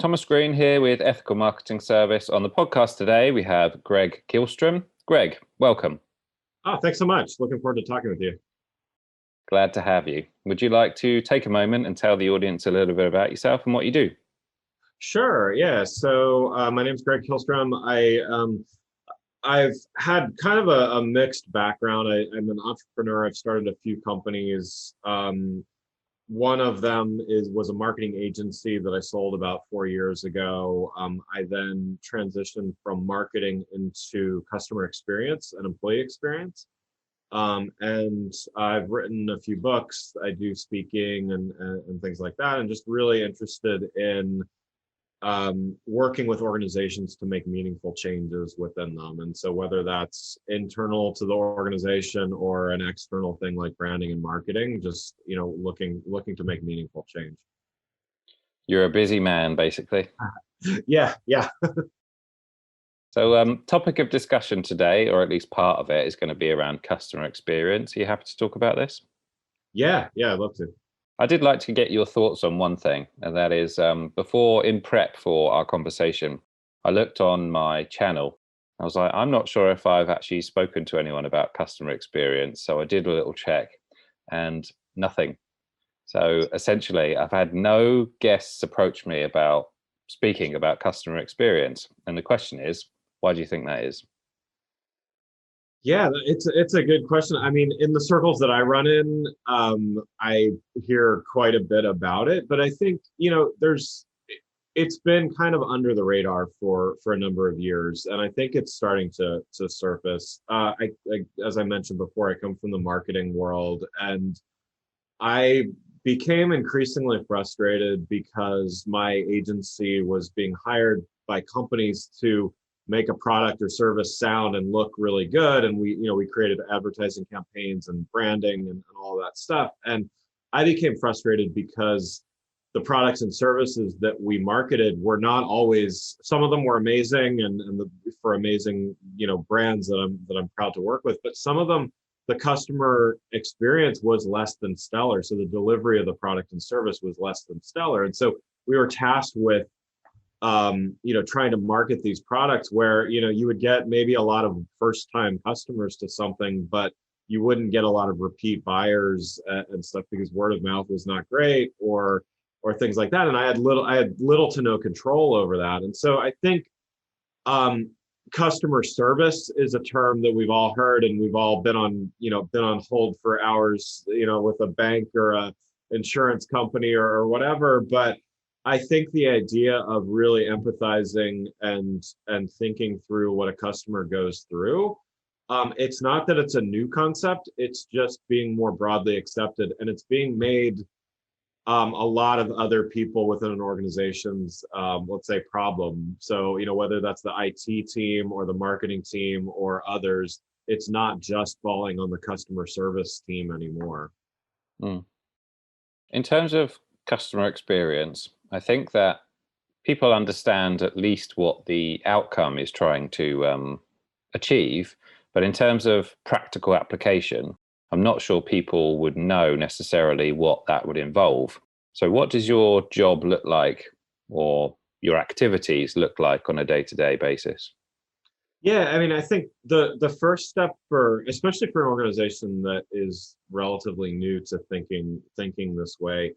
Thomas Green here with Ethical Marketing Service. On the podcast today, we have Greg Kihlstrom. Greg, welcome. Oh, thanks so much. Looking forward to talking with you. Glad to have you. Would you like to take a moment and tell the audience a little bit about yourself and what you do? Sure. Yeah. So my name is Greg Kihlstrom. I've had kind of a mixed background. I'm an entrepreneur. I've started a few companies. One of them was a marketing agency that I sold about 4 years ago. I then transitioned from marketing into customer experience and employee experience. And I've written a few books. I do speaking and things like that, and just really interested in working with organizations to make meaningful changes within them. And so whether that's internal to the organization or an external thing like branding and marketing, just, looking to make meaningful change. You're a busy man, basically. Yeah. So topic of discussion today, or at least part of it, is going to be around customer experience. Are you happy to talk about this? Yeah, I'd love to. I did like to get your thoughts on one thing, and that is in prep for our conversation, I looked on my channel. I was like, I'm not sure if I've actually spoken to anyone about customer experience. So I did a little check and nothing. So essentially, I've had no guests approach me about speaking about customer experience. And the question is, why do you think that is? Yeah, it's a good question. I mean, in the circles that I run in, I hear quite a bit about it, but I think, it's been kind of under the radar for a number of years, and I think it's starting to surface. As I mentioned before, I come from the marketing world, and I became increasingly frustrated because my agency was being hired by companies to make a product or service sound and look really good. And we created advertising campaigns and branding and all that stuff. And I became frustrated because the products and services that we marketed were not always, some of them were amazing for amazing, brands that I'm proud to work with, but some of them, the customer experience was less than stellar. So the delivery of the product and service was less than stellar. And so we were tasked with trying to market these products where, you would get maybe a lot of first time customers to something, but you wouldn't get a lot of repeat buyers and stuff because word of mouth was not great or things like that. And I had little to no control over that. And so I think customer service is a term that we've all heard, and we've all been on hold for hours, with a bank or a insurance company or whatever. But I think the idea of really empathizing and thinking through what a customer goes through, it's not that it's a new concept, it's just being more broadly accepted, and it's being made a lot of other people within an organization's, let's say, problem. So, whether that's the IT team or the marketing team or others, it's not just falling on the customer service team anymore. In terms of customer experience, I think that people understand at least what the outcome is trying to achieve, but in terms of practical application, I'm not sure people would know necessarily what that would involve. So what does your job look like, or your activities look like on a day-to-day basis? Yeah, I mean, I think the first step especially for an organization that is relatively new to thinking this way,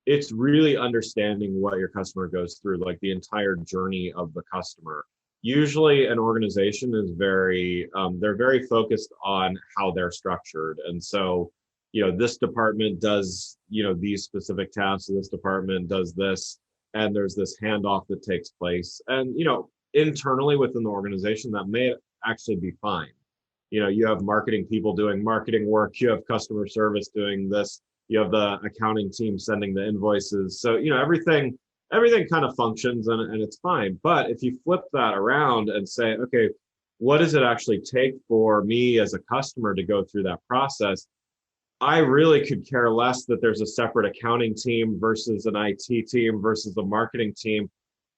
it's really understanding what your customer goes through, like the entire journey of the customer. Usually an organization is they're very focused on how they're structured. And so, this department does, these specific tasks, this department does this, and there's this handoff that takes place. And, internally within the organization, that may actually be fine. You have marketing people doing marketing work, you have customer service doing this, you have the accounting team sending the invoices. So, everything kind of functions and it's fine. But if you flip that around and say, okay, what does it actually take for me as a customer to go through that process? I really could care less that there's a separate accounting team versus an IT team versus a marketing team.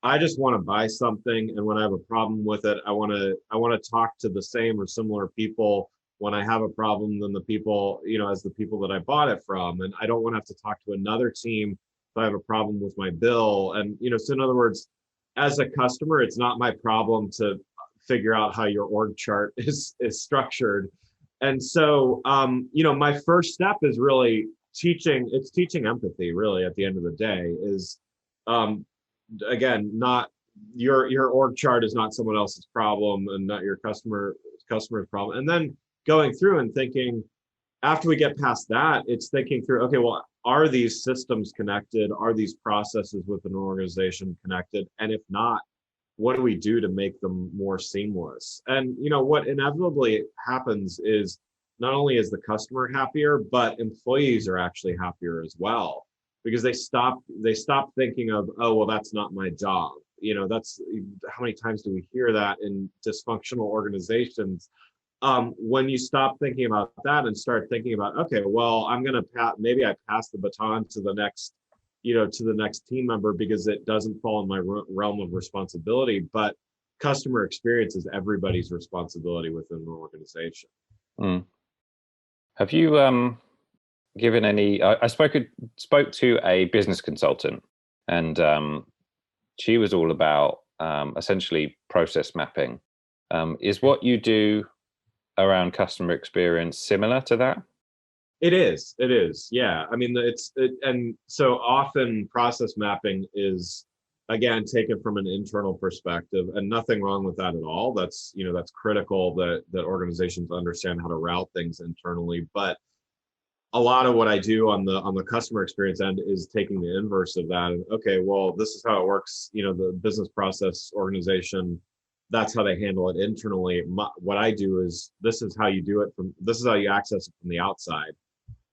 I just want to buy something, and when I have a problem with it, I want to talk to the same or similar people when I have a problem than the people, as the people that I bought it from. And I don't want to have to talk to another team I have a problem with my bill. And, so in other words, as a customer, it's not my problem to figure out how your org chart is structured. And so, my first step is really teaching empathy, really, at the end of the day, is, again, not your org chart is not someone else's problem and not your customer's problem. And then going through and thinking, after we get past that, it's thinking through, okay, well, are these systems connected? Are these processes within an organization connected? And if not, what do we do to make them more seamless? And what inevitably happens is not only is the customer happier, but employees are actually happier as well, because they stop thinking of, oh, well, that's not my job. That's, how many times do we hear that in dysfunctional organizations? When you stop thinking about that and start thinking about, okay, well, maybe I pass the baton to the next team member because it doesn't fall in my realm of responsibility, but customer experience is everybody's responsibility within an organization. Mm. Have you given any? I spoke to a business consultant, and she was all about essentially process mapping. Is what you do around customer experience similar to that? It is. Yeah. I mean, and so often process mapping is, again, taken from an internal perspective, and nothing wrong with that at all. That's critical that organizations understand how to route things internally. But a lot of what I do on the customer experience end is taking the inverse of that. And okay, well, this is how it works. The business process organization, that's how they handle it internally. What I do is, this is how you do it this is how you access it from the outside.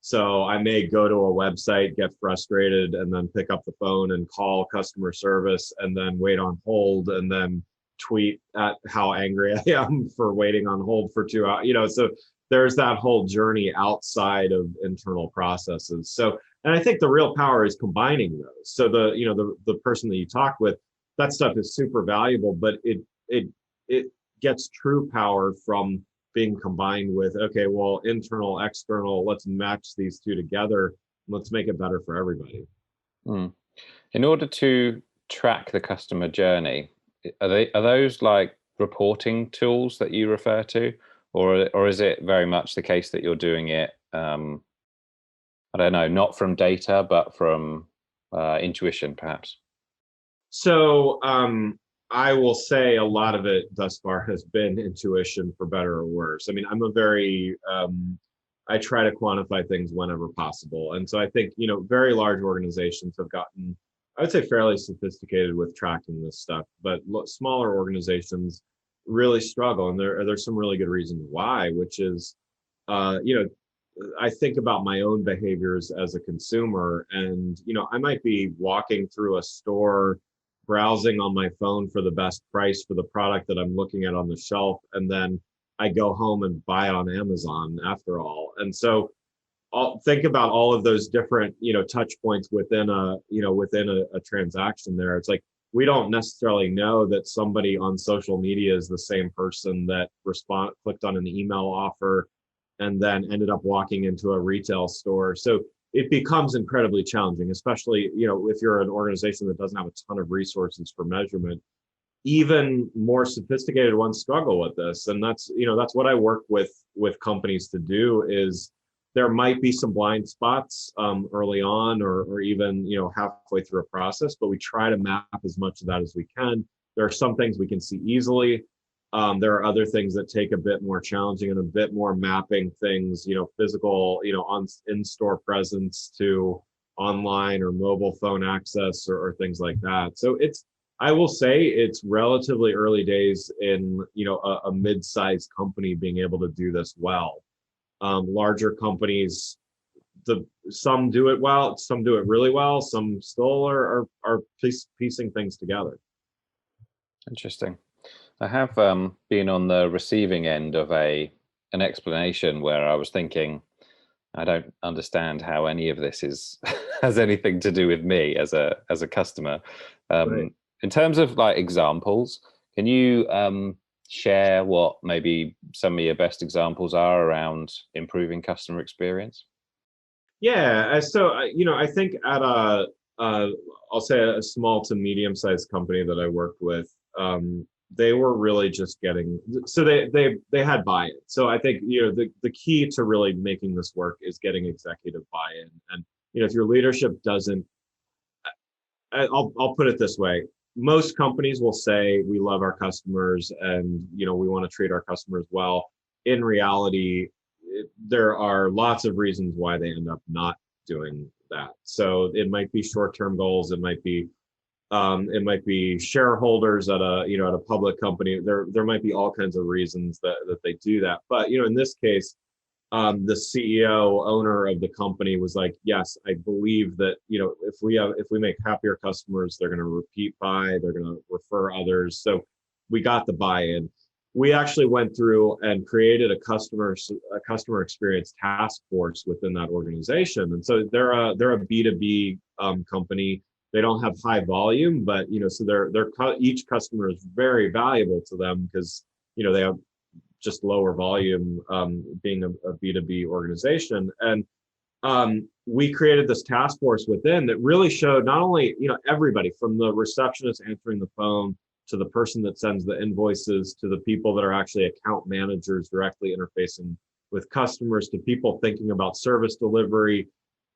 So I may go to a website, get frustrated, and then pick up the phone and call customer service, and then wait on hold, and then tweet at how angry I am for waiting on hold for 2 hours. So there's that whole journey outside of internal processes. So, and I think the real power is combining those. So the person that you talk with, that stuff is super valuable, but it gets true power from being combined with, okay, well, internal, external, let's match these two together. Let's make it better for everybody. Mm. In order to track the customer journey, are those like reporting tools that you refer to, or is it very much the case that you're doing it, I don't know, not from data, but from intuition, perhaps? So I will say a lot of it thus far has been intuition, for better or worse. I mean, I try to quantify things whenever possible. And so I think, very large organizations have gotten, I would say, fairly sophisticated with tracking this stuff, but smaller organizations really struggle. And there's some really good reasons why, which is, I think about my own behaviors as a consumer, and, I might be walking through a store, browsing on my phone for the best price for the product that I'm looking at on the shelf, and then I go home and buy it on Amazon after all. And so I'll think about all of those different, touch points within a transaction there. It's like, we don't necessarily know that somebody on social media is the same person that clicked on an email offer and then ended up walking into a retail store. So it becomes incredibly challenging, especially, if you're an organization that doesn't have a ton of resources for measurement. Even more sophisticated ones struggle with this. And that's what I work with companies to do. Is there might be some blind spots early on, or even, halfway through a process, but we try to map as much of that as we can. There are some things we can see easily. There are other things that take a bit more challenging and a bit more mapping things, physical, on in-store presence to online or mobile phone access, or things like that. So I will say it's relatively early days in, a mid-sized company being able to do this well. Larger companies, some do it well, some do it really well, some still are piecing things together. Interesting. I have been on the receiving end of an explanation where I was thinking, I don't understand how any of this has anything to do with me as a customer. Right. In terms of like examples, can you share what maybe some of your best examples are around improving customer experience? Yeah. So, I think at I'll say a small to medium-sized company that I worked with, they were really just getting, so they had buy-in. So I think, the key to really making this work is getting executive buy-in. And, if your leadership doesn't, I'll put it this way. Most companies will say we love our customers and, we want to treat our customers well. In reality, there are lots of reasons why they end up not doing that. So it might be short-term goals. It might be shareholders at a public company. There might be all kinds of reasons that they do that. But in this case, the CEO owner of the company was like, yes, I believe that if we make happier customers, they're going to repeat buy, they're going to refer others. So we got the buy-in. We actually went through and created a customer experience task force within that organization. And so they're a B2B company. They don't have high volume, but so each customer is very valuable to them because they have just lower volume, being a B2B organization. And we created this task force within that really showed not only everybody from the receptionist answering the phone to the person that sends the invoices to the people that are actually account managers directly interfacing with customers to people thinking about service delivery.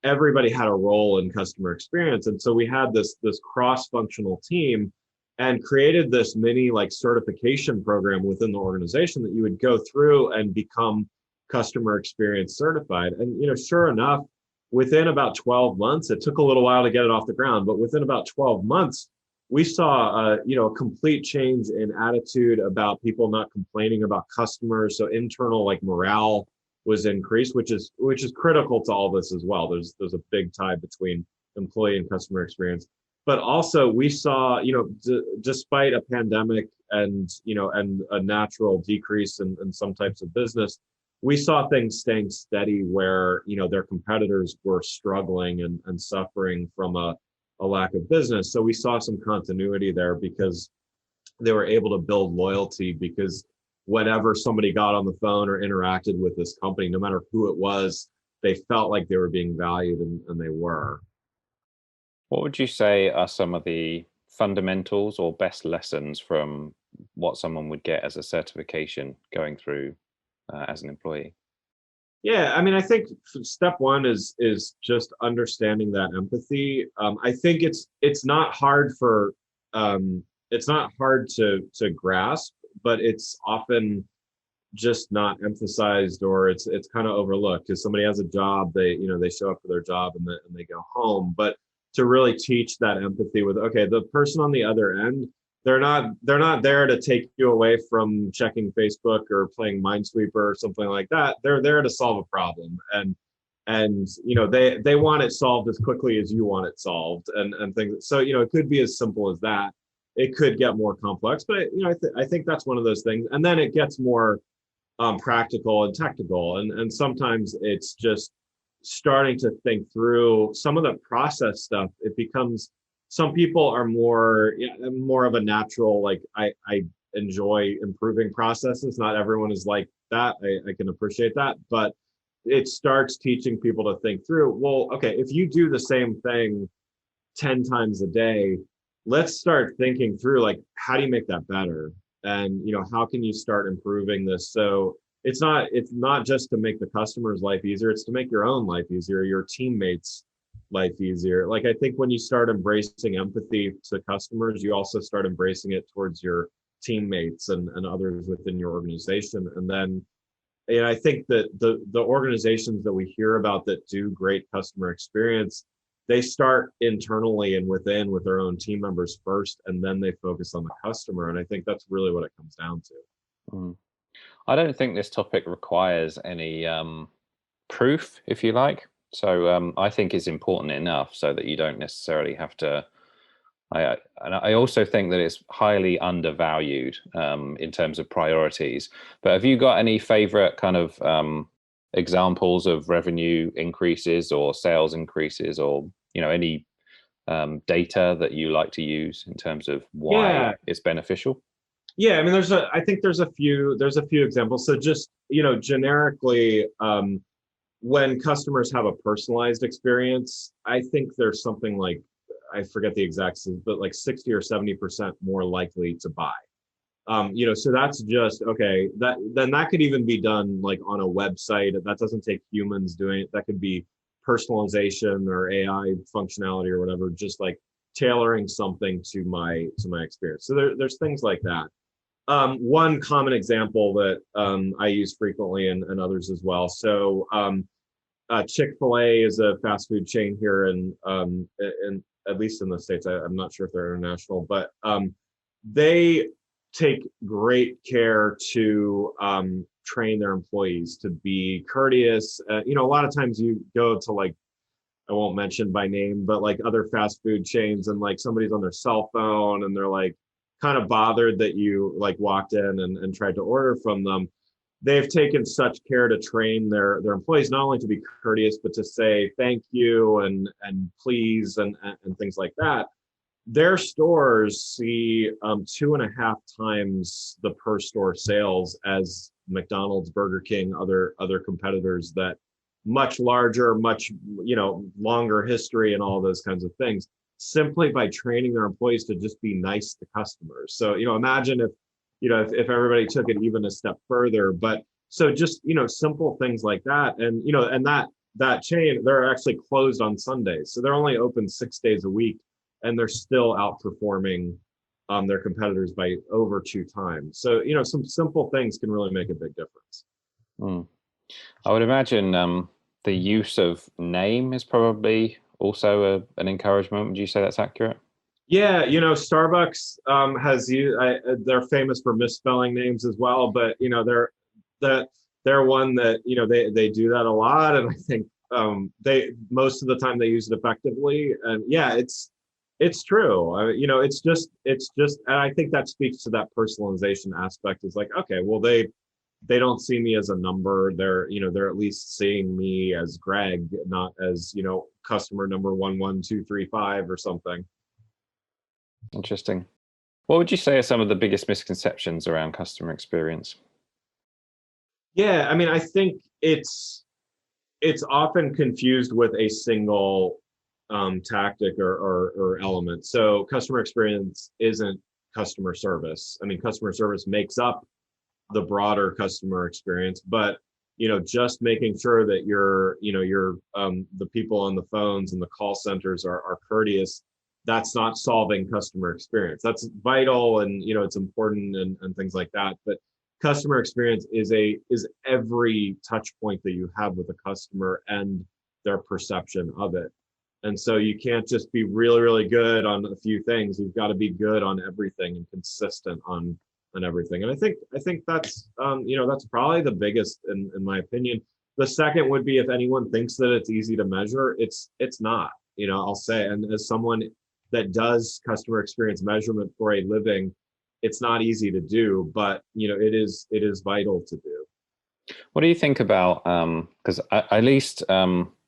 Everybody had a role in customer experience. And so we had this cross-functional team and created this mini certification program within the organization that you would go through and become customer experience certified. And sure enough, within about 12 months, it took a little while to get it off the ground, but within about 12 months, we saw a complete change in attitude about people not complaining about customers. So internal morale was increased, which is critical to all this as well. There's a big tie between employee and customer experience. But also we saw, despite a pandemic and a natural decrease in some types of business, we saw things staying steady where, their competitors were struggling and suffering from a lack of business. So we saw some continuity there because they were able to build loyalty because whenever somebody got on the phone or interacted with this company, no matter who it was, they felt like they were being valued and they were. What would you say are some of the fundamentals or best lessons from what someone would get as a certification going through as an employee? Yeah, I mean, I think step one is just understanding that empathy. I think it's not hard to grasp, but it's often just not emphasized, or it's kind of overlooked because somebody has a job, they show up for their job and they go home. But to really teach that empathy with, okay, the person on the other end, they're not there to take you away from checking Facebook or playing Minesweeper or something like that. They're there to solve a problem, and they want it solved as quickly as you want it solved, and things. So it could be as simple as that. It could get more complex, but I think that's one of those things. And then it gets more practical and technical, and sometimes it's just starting to think through some of the process stuff. It becomes, some people are more of a natural, I enjoy improving processes. Not everyone is like that. I can appreciate that, but it starts teaching people to think through, well, okay, if you do the same thing 10 times a day, let's start thinking through, how do you make that better? And, how can you start improving this? So it's not just to make the customer's life easier, it's to make your own life easier, your teammates' life easier. I think when you start embracing empathy to customers, you also start embracing it towards your teammates and others within your organization. And I think that the organizations that we hear about that do great customer experience, they start internally and within with their own team members first, and then they focus on the customer. And I think that's really what it comes down to. Mm. I don't think this topic requires any proof, if you like. So I think it's important enough so that you don't necessarily have to. And I also think that it's highly undervalued in terms of priorities. But have you got any favorite kind of examples of revenue increases or sales increases, or any data that you like to use in terms of why it's beneficial? Yeah, I mean, I think there's a few examples. So just, generically, when customers have a personalized experience, I think there's something like I forget the exact, but like 60 or 70% more likely to buy. So that's just, okay, that could even be done like on a website. That doesn't take humans doing it. That could be personalization or AI functionality or whatever, just like tailoring something to my experience. So there's things like that. One common example that I use frequently, and others as well. So Chick-fil-A is a fast food chain here in at least in the States. I'm not sure if they're international, but they take great care to train their employees to be courteous. A lot of times you go to, like, I won't mention by name, but like other fast food chains, and like somebody's on their cell phone and they're like kind of bothered that you like walked in and tried to order from them. They've taken such care to train their employees not only to be courteous, but to say thank you and please and things like that. Their stores see 2.5 times the per store sales as McDonald's, Burger King, other competitors that much larger, much longer history and all those kinds of things, simply by training their employees to just be nice to customers. So imagine if everybody took it even a step further. But so just simple things like that, and that chain, they're actually closed on Sundays, so they're only open 6 days a week, and they're still outperforming their competitors by over 2 times. So some simple things can really make a big difference. I would imagine the use of name is probably also an encouragement. Would you say that's accurate? Yeah, Starbucks has they're famous for misspelling names as well, but they're one that they do that a lot, and I think they most of the time they use it effectively. And yeah, it's true. It's just, and I think that speaks to that personalization aspect. Is like, okay, well, they don't see me as a number. They're at least seeing me as Greg, not as customer number 11235 or something. Interesting. What would you say are some of the biggest misconceptions around customer experience? Yeah, I think it's often confused with a single tactic or element. So customer experience isn't customer service. Customer service makes up the broader customer experience, but just making sure that your the people on the phones and the call centers are courteous. That's not solving customer experience. That's vital, and it's important and things like that. But customer experience is every touch point that you have with a customer and their perception of it. And so you can't just be really, really good on a few things. You've got to be good on everything and consistent on everything. And I think that's that's probably the biggest in my opinion. The second would be, if anyone thinks that it's easy to measure, it's not. I'll say, and as someone that does customer experience measurement for a living, it's not easy to do, but it is vital to do. What do you think about because at least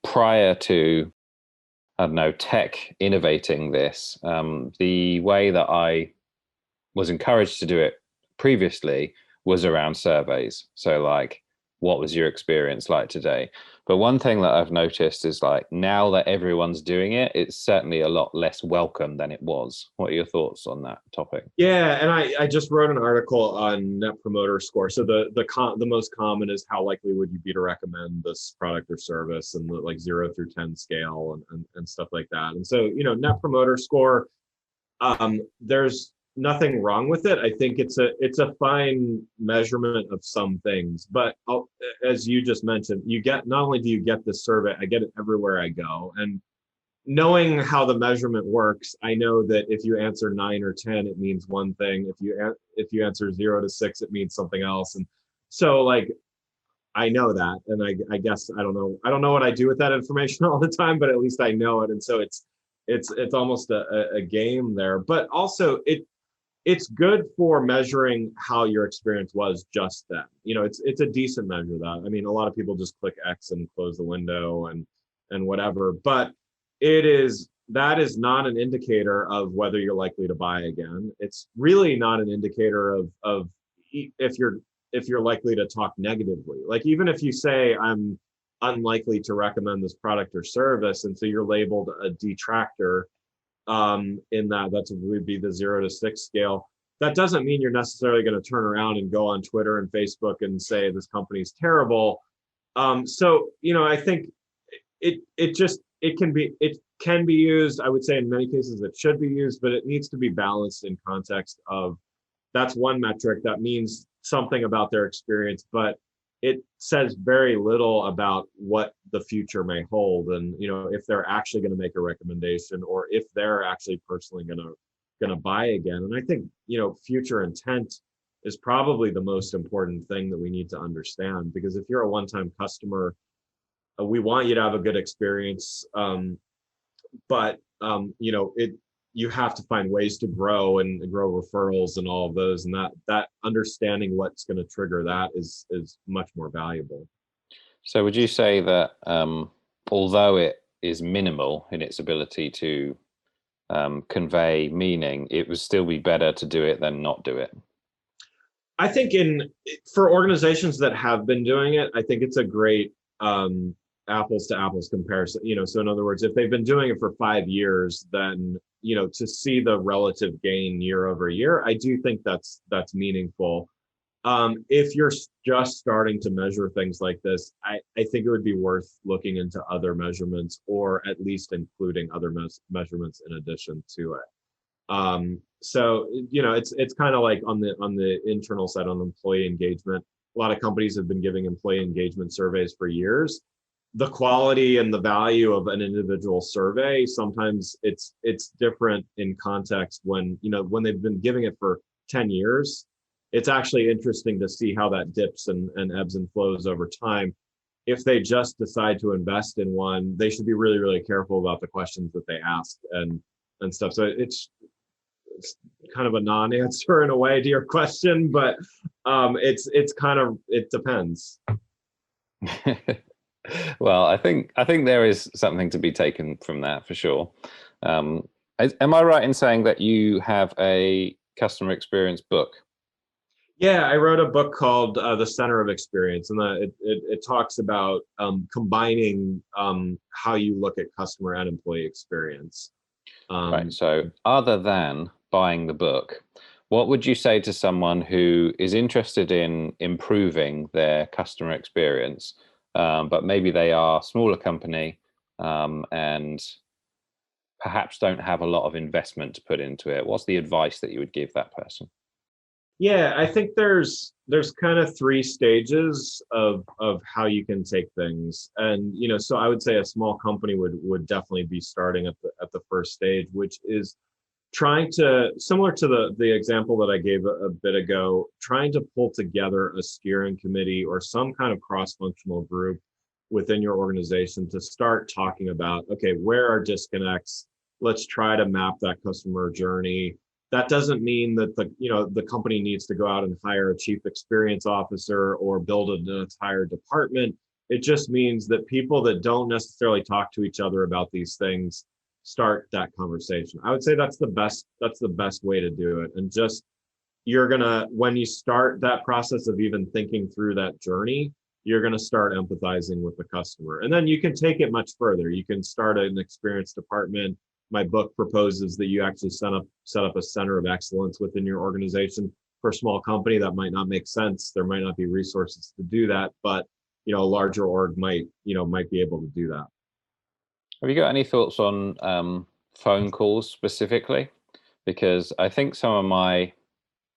prior to, I don't know, tech innovating this, the way that I was encouraged to do it previously was around surveys. So like, what was your experience like today? But one thing that I've noticed is, like, now that everyone's doing it, it's certainly a lot less welcome than it was. What are your thoughts on that topic? Yeah, and I just wrote an article on Net Promoter Score. So the most common is, how likely would you be to recommend this product or service, and the like 0 through 10 scale and stuff like that. And so Net Promoter Score, there's nothing wrong with it. I think it's a fine measurement of some things, but as you just mentioned, not only do you get this survey, I get it everywhere I go. And knowing how the measurement works, I know that if you answer 9 or 10, it means one thing. If you answer 0 to 6, it means something else. And so, like, I know that, and I guess I don't know what I do with that information all the time, but at least I know it. And so it's almost a game there, but also it's good for measuring how your experience was just then. It's a decent measure of that. A lot of people just click X and close the window and whatever, but that is not an indicator of whether you're likely to buy again. It's really not an indicator of if you're likely to talk negatively. Like, even if you say, I'm unlikely to recommend this product or service, and so you're labeled a detractor, in that would be the 0 to 6 scale. That doesn't mean you're necessarily going to turn around and go on Twitter and Facebook and say this company's terrible. So, I think it can be used. I would say in many cases it should be used, but it needs to be balanced in context of that's one metric that means something about their experience, but it says very little about what the future may hold, and if they're actually going to make a recommendation or if they're actually personally going to buy again. And I think future intent is probably the most important thing that we need to understand, because if you're a one-time customer, we want you to have a good experience, but you have to find ways to grow and grow referrals and all of those, and that understanding what's going to trigger that is much more valuable. So would you say that although it is minimal in its ability to convey meaning, it would still be better to do it than not do it? I think for organizations that have been doing it, I think it's a great apples to apples comparison. So in other words, if they've been doing it for 5 years, then to see the relative gain year over year, I do think that's meaningful. If you're just starting to measure things like this, I think it would be worth looking into other measurements, or at least including other measurements in addition to it. So it's kind of like on the internal side, on employee engagement. A lot of companies have been giving employee engagement surveys for years. The quality and the value of an individual survey, sometimes it's different in context when they've been giving it for 10 years. It's actually interesting to see how that dips and ebbs and flows over time. If they just decide to invest in one, they should be really, really careful about the questions that they ask and stuff. So it's kind of a non-answer in a way to your question, but it depends. Well, I think there is something to be taken from that for sure. Am I right in saying that you have a customer experience book? Yeah, I wrote a book called The Center of Experience, and it talks about combining how you look at customer and employee experience. Right. So other than buying the book, what would you say to someone who is interested in improving their customer experience, but maybe they are a smaller company and perhaps don't have a lot of investment to put into it? What's the advice that you would give that person? Yeah, I think there's kind of 3 stages of how you can take things, and so I would say a small company would definitely be starting at the first stage, which is trying to, similar to the example that I gave a bit ago, trying to pull together a steering committee or some kind of cross-functional group within your organization to start talking about, okay, where are disconnects? Let's try to map that customer journey. That doesn't mean that the company needs to go out and hire a chief experience officer or build an entire department. It just means that people that don't necessarily talk to each other about these things start that conversation. I would say that's the best way to do it. And just when you start that process of even thinking through that journey, you're gonna start empathizing with the customer. And then you can take it much further. You can start an experience department. My book proposes that you actually set up a center of excellence within your organization. For a small company, that might not make sense. There might not be resources to do that, but a larger org might be able to do that. Have you got any thoughts on phone calls specifically? Because I think some of my,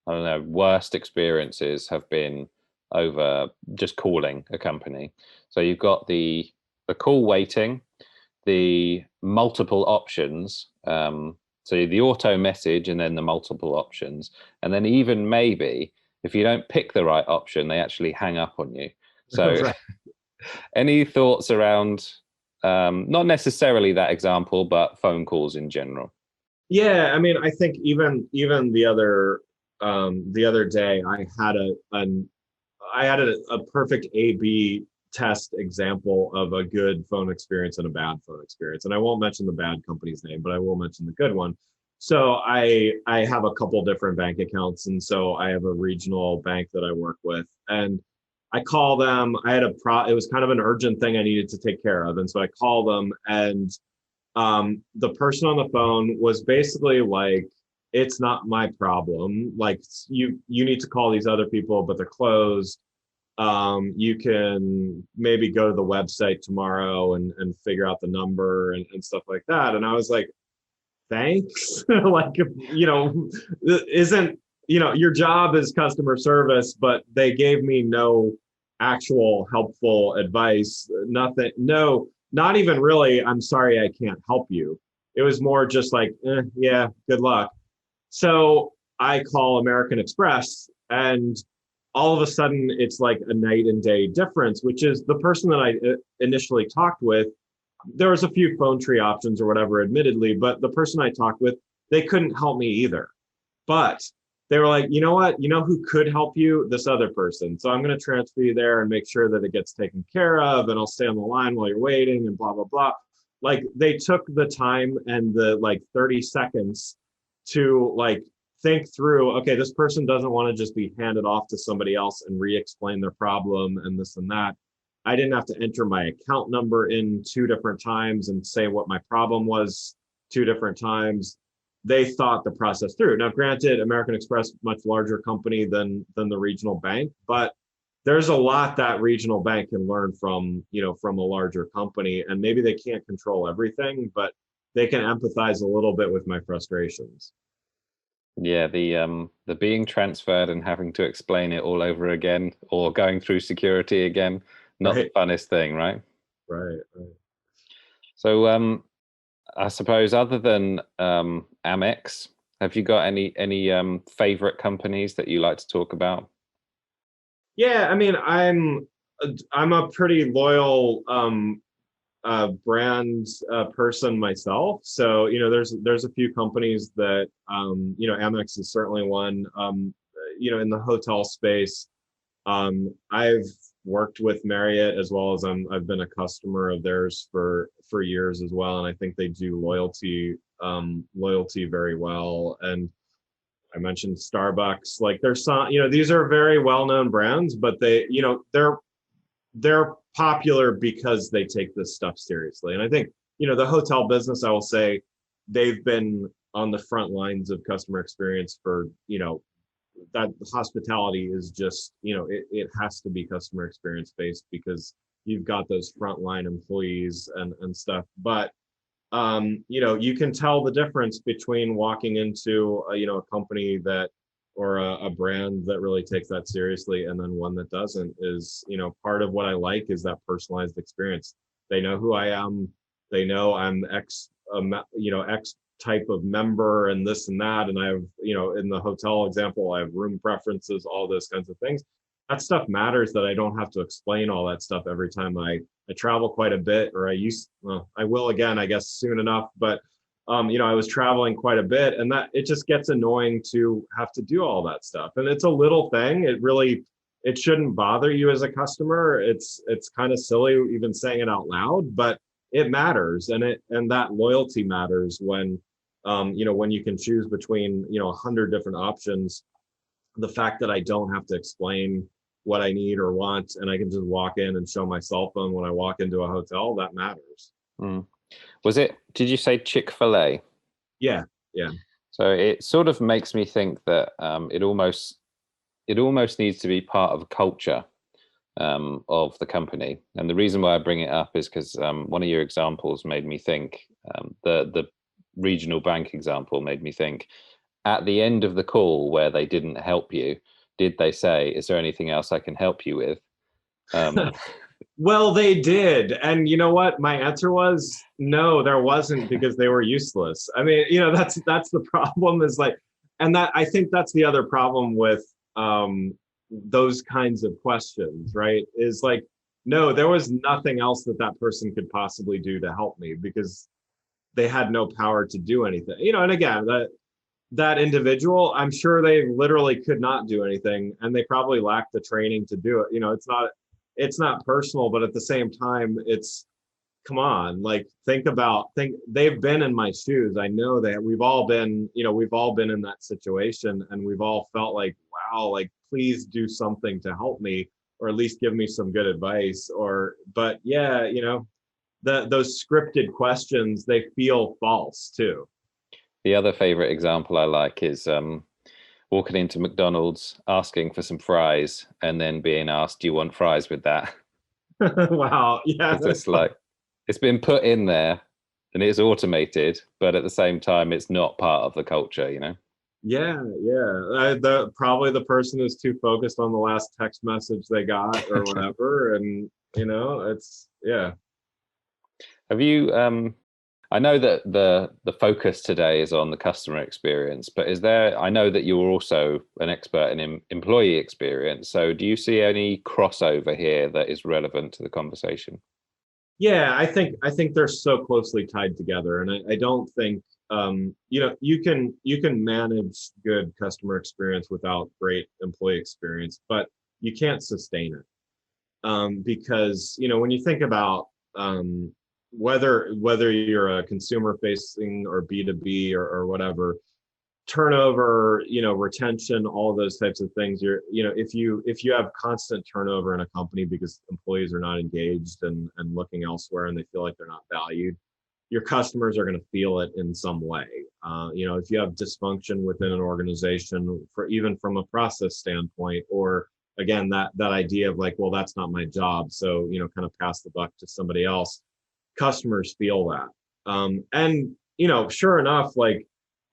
worst experiences have been over just calling a company. So you've got the call waiting, the multiple options, so the auto message and then the multiple options, and then even maybe if you don't pick the right option, they actually hang up on you. So Right. Any thoughts around not necessarily that example, but phone calls in general? Yeah, I mean, I think even the other day I had a perfect A/B test example of a good phone experience and a bad phone experience. And I won't mention the bad company's name, but I will mention the good one. So I have a couple different bank accounts, and so I have a regional bank that I work with, and I call them. It was kind of an urgent thing I needed to take care of, and so I call them, and The person on the phone was basically like, it's not my problem. Like you need to call these other people, but they're closed. You can maybe go to the website tomorrow and figure out the number and stuff like that. And I was like, thanks. Like, isn't, your job is customer service, but they gave me no actual helpful advice. Nothing, no, not even really, I'm sorry, I can't help you. It was more just like, yeah, good luck. So I call American Express, and all of a sudden it's like a night and day difference, which is the person that I initially talked with. There was a few phone tree options or whatever, admittedly, but the person I talked with, they couldn't help me either. But they were like, you know what? You know who could help you? This other person. So I'm going to transfer you there and make sure that it gets taken care of. And I'll stay on the line while you're waiting and blah, blah, blah. Like they took the time and the like 30 seconds to like think through, okay, this person doesn't want to just be handed off to somebody else and re-explain their problem and this and that. I didn't have to enter my account number in 2 different times and say what my problem was 2 different times. They thought the process through. Now, granted, American Express, much larger company than the regional bank, but there's a lot that regional bank can learn from, from a larger company. And maybe they can't control everything, but they can empathize a little bit with my frustrations. Yeah, the being transferred and having to explain it all over again, or going through security again, not Right, the funnest thing, right? right. So I suppose other than Amex, have you got any favorite companies that you like to talk about? Yeah, I mean, I'm a pretty loyal brand person myself. So, there's a few companies that Amex is certainly one. In the hotel space, I've worked with Marriott as well as I've been a customer of theirs for years as well, and I think they do loyalty very well. And I mentioned Starbucks. Like there's some, these are very well-known brands, but they're popular because they take this stuff seriously. And I think, the hotel business, I will say, they've been on the front lines of customer experience for, that hospitality is just, it has to be customer experience based because you've got those frontline employees and stuff. But you can tell the difference between walking into a company that or a brand that really takes that seriously and then one that doesn't. Is part of what I like is that personalized experience. They know who I am. They know I'm X type of member and this and that, and I have, in the hotel example, I have room preferences, all those kinds of things. That stuff matters, that I don't have to explain all that stuff every time I travel quite a bit, or I will again, I guess, soon enough. But I was traveling quite a bit, and that it just gets annoying to have to do all that stuff. And it's a little thing. It shouldn't bother you as a customer. It's kind of silly even saying it out loud, but it matters, and that loyalty matters when when you can choose between 100 different options. The fact that I don't have to explain what I need or want, and I can just walk in and show my cell phone when I walk into a hotel, that matters. Mm. Did you say Chick-fil-A? Yeah, yeah. So it sort of makes me think that it almost needs to be part of a culture of the company. And the reason why I bring it up is because one of your examples made me think, the regional bank example made me think, at the end of the call where they didn't help you, did they say, is there anything else I can help you with? Well, they did. And you know what? My answer was no, there wasn't, because they were useless. I mean, that's the problem, is like, and that, I think that's the other problem with those kinds of questions, right? Is like, no, there was nothing else that person could possibly do to help me, because they had no power to do anything. And again, that individual, I'm sure they literally could not do anything, and they probably lacked the training to do it. It's not personal, but at the same time, it's, come on, like, think they've been in my shoes. I know that we've all been in that situation, and we've all felt like, wow, like, please do something to help me, or at least give me some good advice. But yeah, those scripted questions, they feel false too. The other favorite example I like is walking into McDonald's, asking for some fries, and then being asked, "Do you want fries with that?" Wow. Yeah. It's just like it's been put in there and it's automated, but at the same time, it's not part of the culture, you know? Yeah, yeah. Probably the person is too focused on the last text message they got or whatever, and it's yeah. Have you I know that the focus today is on the customer experience, but is there, I know that you're also an expert in employee experience. So do you see any crossover here that is relevant to the conversation? Yeah, I think they're so closely tied together, and I don't think you can manage good customer experience without great employee experience, but you can't sustain it. Because when you think about whether you're a consumer facing or B2B or whatever, turnover, retention, all of those types of things, if you have constant turnover in a company because employees are not engaged and looking elsewhere and they feel like they're not valued, your customers are going to feel it in some way. If you have dysfunction within an organization, for even from a process standpoint, or again that idea of like, well, that's not my job, so kind of pass the buck to somebody else, customers feel that. And sure enough, like,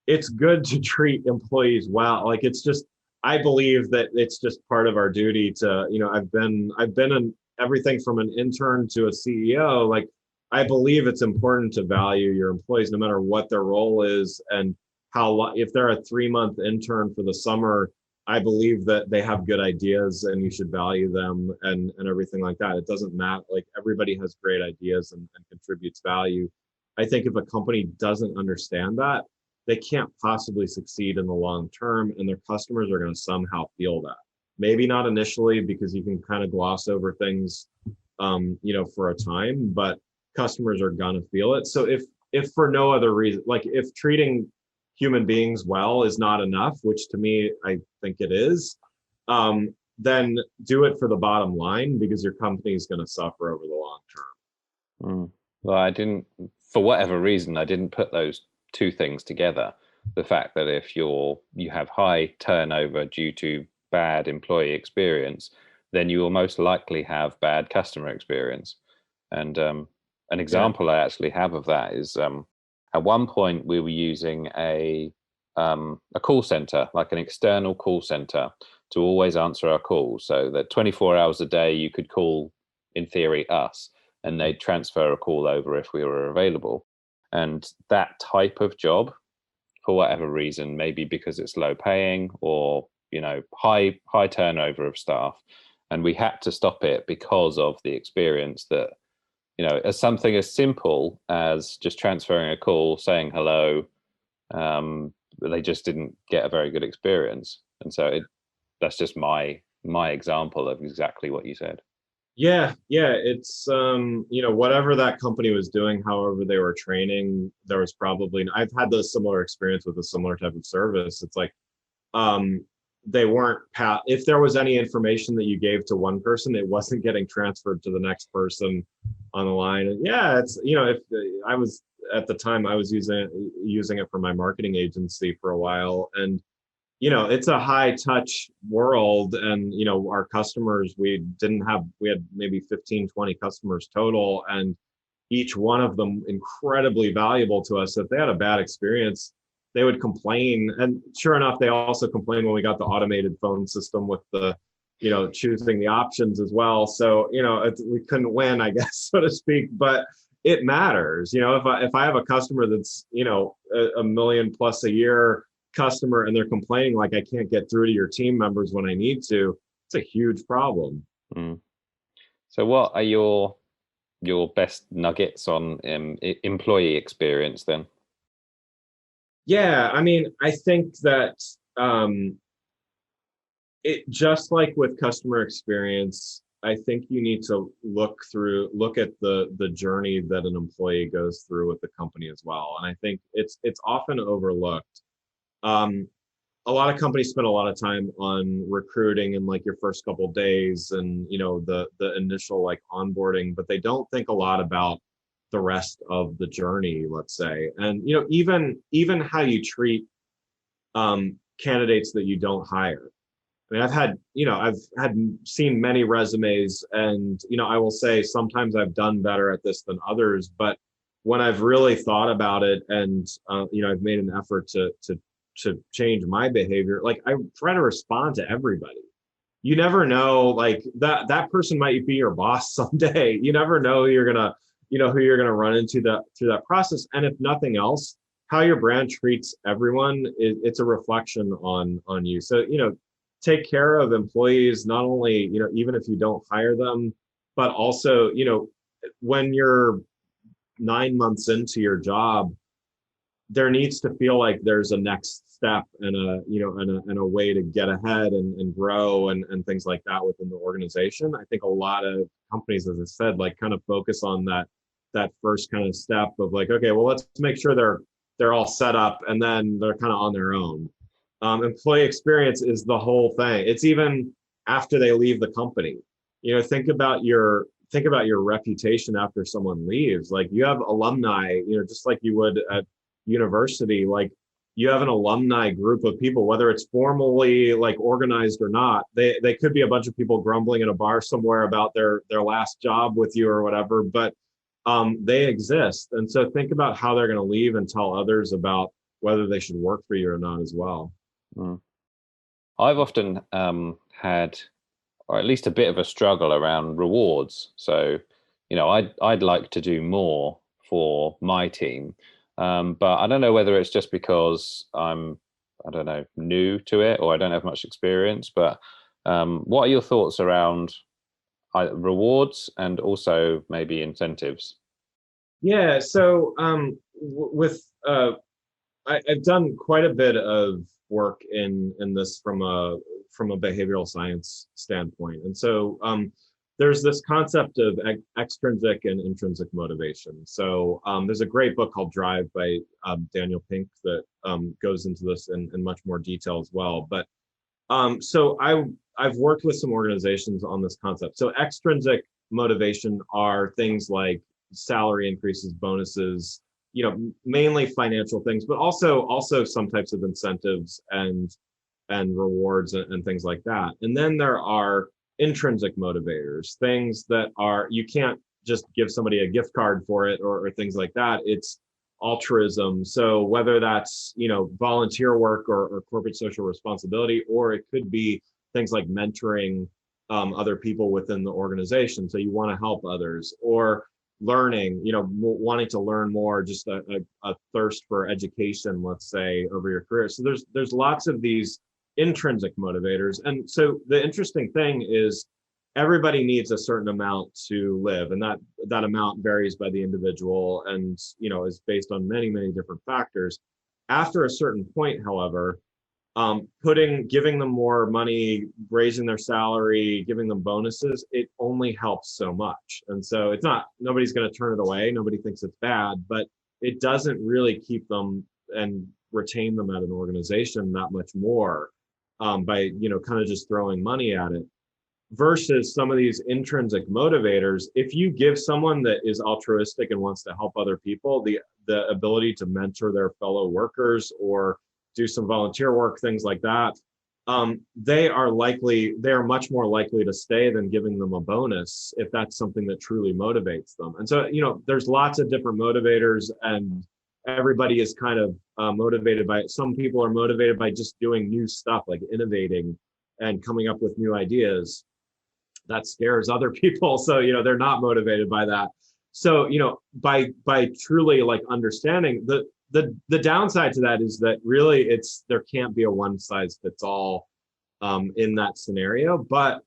it's good to treat employees well. Like, it's just, I believe that it's just part of our duty to, I've been in everything from an intern to a CEO. Like, I believe it's important to value your employees no matter what their role is, and if they're a 3-month intern for the summer, I believe that they have good ideas and you should value them and everything like that. It doesn't matter. Like, everybody has great ideas and contributes value. I think if a company doesn't understand that, they can't possibly succeed in the long term, and their customers are going to somehow feel that. Maybe not initially, because you can kind of gloss over things, for a time, but customers are going to feel it. So if for no other reason, like if treating human beings well is not enough, which to me, I think it is, then do it for the bottom line, because your company is going to suffer over the long term. Well, I didn't, for whatever reason, I didn't put those two things together. The fact that if you have high turnover due to bad employee experience, then you will most likely have bad customer experience. And an example I actually have of that is at one point we were using a call center, like an external call center, to always answer our calls, so that 24 hours a day you could call, in theory, us, and they'd transfer a call over if we were available. And that type of job, for whatever reason, maybe because it's low paying or high turnover of staff, and we had to stop it because of the experience that, as something as simple as just transferring a call, saying hello, they just didn't get a very good experience. And so that's just my example of exactly what you said. Yeah, it's whatever that company was doing, however they were training, there was probably, I've had this similar experience with a similar type of service. It's like, they weren't if there was any information that you gave to one person, it wasn't getting transferred to the next person on the line. And yeah, it's if I was, at the time I was using it for my marketing agency for a while, and it's a high touch world, and our customers, we had maybe 15, 20 customers total, and each one of them incredibly valuable to us. If they had a bad experience, they would complain. And sure enough, they also complained when we got the automated phone system with the choosing the options as well. So we couldn't win, I guess, so to speak, but it matters. If I have a customer that's a million plus a year customer, and they're complaining like, I can't get through to your team members when I need to, it's a huge problem. So what are your best nuggets on employee experience then? Yeah, I mean, I think that it, just like with customer experience, I think you need to look at the journey that an employee goes through with the company as well. And I think it's often overlooked. A lot of companies spend a lot of time on recruiting and like your first couple of days and the initial like onboarding, but they don't think a lot about the rest of the journey, let's say. And even how you treat candidates that you don't hire. I mean, I've seen many resumes, and I will say sometimes I've done better at this than others. But when I've really thought about it, and I've made an effort to change my behavior, like I try to respond to everybody. You never know, like that person might be your boss someday. You never know who you're gonna run into through that process. And if nothing else, how your brand treats everyone, it's a reflection on you. So take care of employees, not only even if you don't hire them, but also when you're 9 months into your job, there needs to feel like there's a next step and a way to get ahead and grow and things like that within the organization. I think a lot of companies, as I said, like kind of focus on that first kind of step of like, okay, well, let's make sure they're all set up, and then they're kind of on their own. Employee experience is the whole thing. It's even after they leave the company. Think about your reputation after someone leaves. Like you have alumni, just like you would at university. Like you have an alumni group of people, whether it's formally like organized or not. They could be a bunch of people grumbling in a bar somewhere about their last job with you or whatever, but they exist. And so think about how they're going to leave and tell others about whether they should work for you or not as well. I've often had, or at least a bit of a struggle around rewards. So, I'd like to do more for my team, but I don't know whether it's just because I don't know, new to it, or I don't have much experience. But what are your thoughts around rewards and also maybe incentives? Yeah. So I've done quite a bit of work in this from a behavioral science standpoint, and so there's this concept of extrinsic and intrinsic motivation. So there's a great book called Drive by Daniel Pink that goes into this in much more detail as well. But so I've worked with some organizations on this concept. So extrinsic motivation are things like salary increases, bonuses, mainly financial things, but also some types of incentives and rewards and things like that. And then there are intrinsic motivators, things that are, you can't just give somebody a gift card for it or things like that. It's altruism. So whether that's, volunteer work or corporate social responsibility, or it could be things like mentoring other people within the organization. So you want to help others, or learning, wanting to learn more, just a thirst for education, let's say, over your career. So there's lots of these intrinsic motivators. And so the interesting thing is everybody needs a certain amount to live, and that amount varies by the individual and is based on many different factors. After a certain point, however, giving them more money, raising their salary, giving them bonuses, it only helps so much. And so nobody's going to turn it away. Nobody thinks it's bad, but it doesn't really keep them and retain them at an organization that much more by, kind of just throwing money at it. Versus some of these intrinsic motivators, if you give someone that is altruistic and wants to help other people the ability to mentor their fellow workers or do some volunteer work, things like that, they are much more likely to stay than giving them a bonus if that's something that truly motivates them. And so, there's lots of different motivators, and everybody is kind of motivated by it. Some people are motivated by just doing new stuff, like innovating and coming up with new ideas. That scares other people. So, they're not motivated by that. So, by truly like understanding the downside to that is that really there can't be a one size fits all in that scenario. But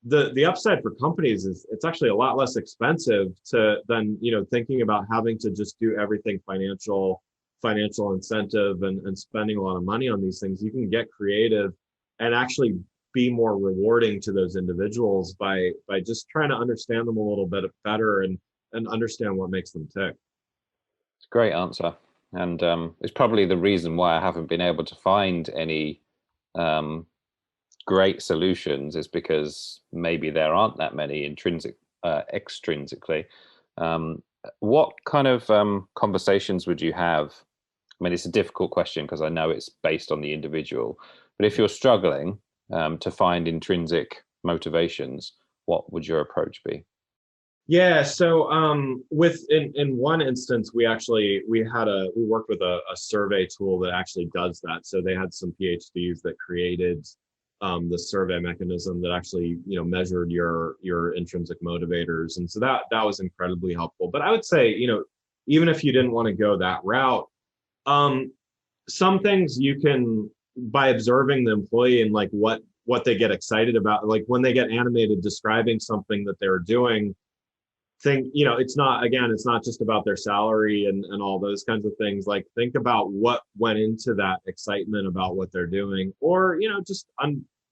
the upside for companies is it's actually a lot less expensive than thinking about having to just do everything financial incentive and spending a lot of money on these things. You can get creative and actually be more rewarding to those individuals by just trying to understand them a little bit better and understand what makes them tick. It's a great answer. And it's probably the reason why I haven't been able to find any great solutions, is because maybe there aren't that many extrinsically. What kind of conversations would you have? I mean, it's a difficult question because I know it's based on the individual. But if you're struggling to find intrinsic motivations, what would your approach be? Yeah, so with in one instance, we worked with a survey tool that actually does that. So they had some PhDs that created the survey mechanism that actually measured your intrinsic motivators, and so that was incredibly helpful. But I would say even if you didn't want to go that route, um, some things you can, by observing the employee and like what they get excited about, like when they get animated describing something that they're doing, think it's not just about their salary and all those kinds of things. Like think about what went into that excitement about what they're doing, or just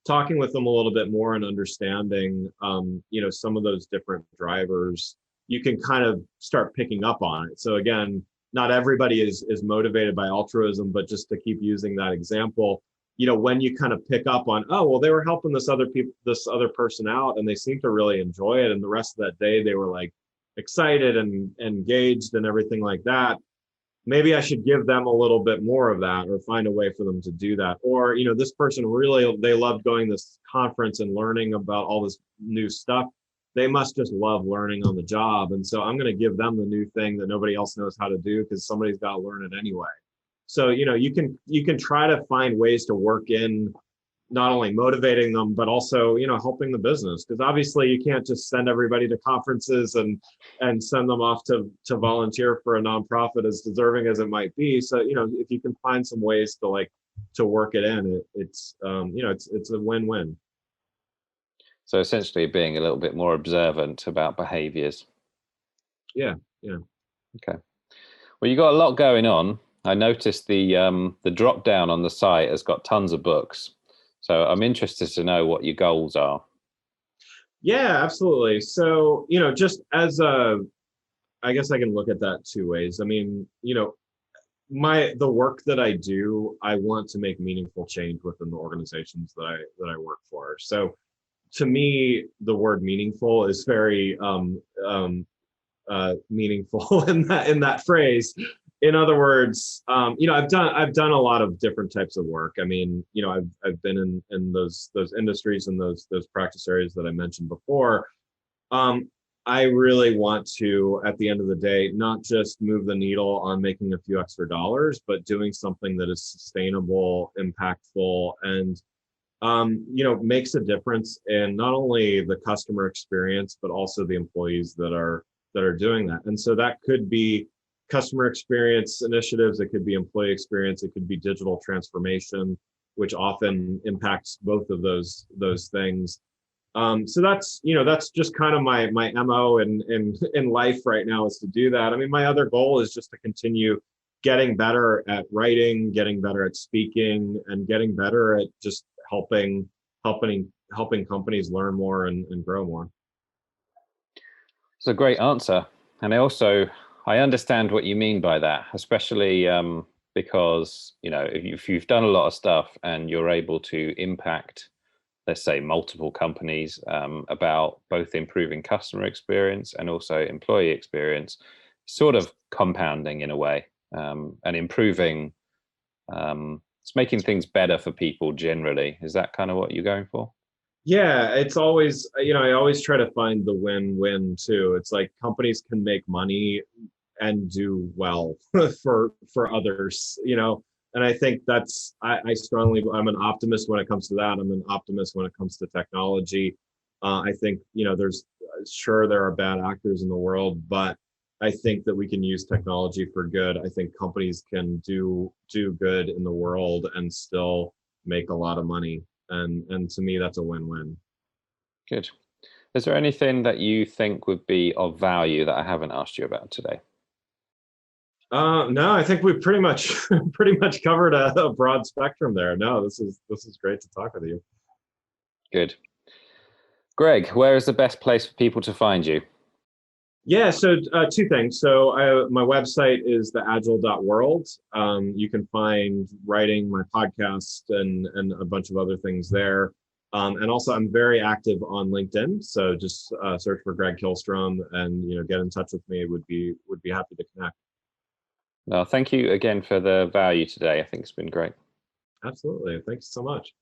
talking with them a little bit more and understanding some of those different drivers. You can kind of start picking up on it. So again, not everybody is motivated by altruism, but just to keep using that example, when you kind of pick up on, oh, well, they were helping this other person out and they seemed to really enjoy it, and the rest of that day they were like excited and engaged and everything like that, maybe I should give them a little bit more of that, or find a way for them to do that. Or this person really, they loved going to this conference and learning about all this new stuff. They must just love learning on the job, and so I'm going to give them the new thing that nobody else knows how to do because somebody's got to learn it anyway. So you can try to find ways to work in not only motivating them, but also helping the business, because obviously you can't just send everybody to conferences and send them off to volunteer for a nonprofit, as deserving as it might be. So if you can find some ways to work it in, it's a win-win. So essentially being a little bit more observant about behaviors. Yeah. Okay. Well, you got a lot going on. I noticed the drop down on the site has got tons of books. So I'm interested to know what your goals are. Yeah, absolutely. So, just as I guess I can look at that two ways. I mean, the work that I do, I want to make meaningful change within the organizations that I work for. So to me, the word meaningful is very meaningful in that phrase. In other words, I've done a lot of different types of work. I mean, I've been in those industries and those practice areas that I mentioned before. I really want to, at the end of the day, not just move the needle on making a few extra dollars, but doing something that is sustainable, impactful, and makes a difference in not only the customer experience, but also the employees that are doing that. And so that could be customer experience initiatives, it could be employee experience, it could be digital transformation, which often impacts both of those things. So that's just kind of my MO in life right now, is to do that. I mean, my other goal is just to continue getting better at writing, getting better at speaking, and getting better at just helping companies learn more and grow more. It's a great answer. And I understand what you mean by that, especially because, if you've done a lot of stuff and you're able to impact, let's say, multiple companies about both improving customer experience and also employee experience, sort of compounding in a way, and improving, it's making things better for people generally. Is that kind of what you're going for? Yeah, it's always, I always try to find the win-win too. It's like companies can make money and do well for others, and I think I'm an optimist when it comes to that. I'm an optimist when it comes to technology. I think, there are bad actors in the world, but I think that we can use technology for good. I think companies can do good in the world and still make a lot of money. And to me, that's a win-win. Good. Is there anything that you think would be of value that I haven't asked you about today? No, I think we pretty much covered a broad spectrum there. No, this is great to talk with you. Good. Greg, where is the best place for people to find you? Yeah, so two things. So my website is the Agile.world. You can find writing, my podcast, and a bunch of other things there. And also, I'm very active on LinkedIn, so just search for Greg Kihlstrom and get in touch with me. Would be happy to connect. Well, thank you again for the value today. I think it's been great. Absolutely, thanks so much.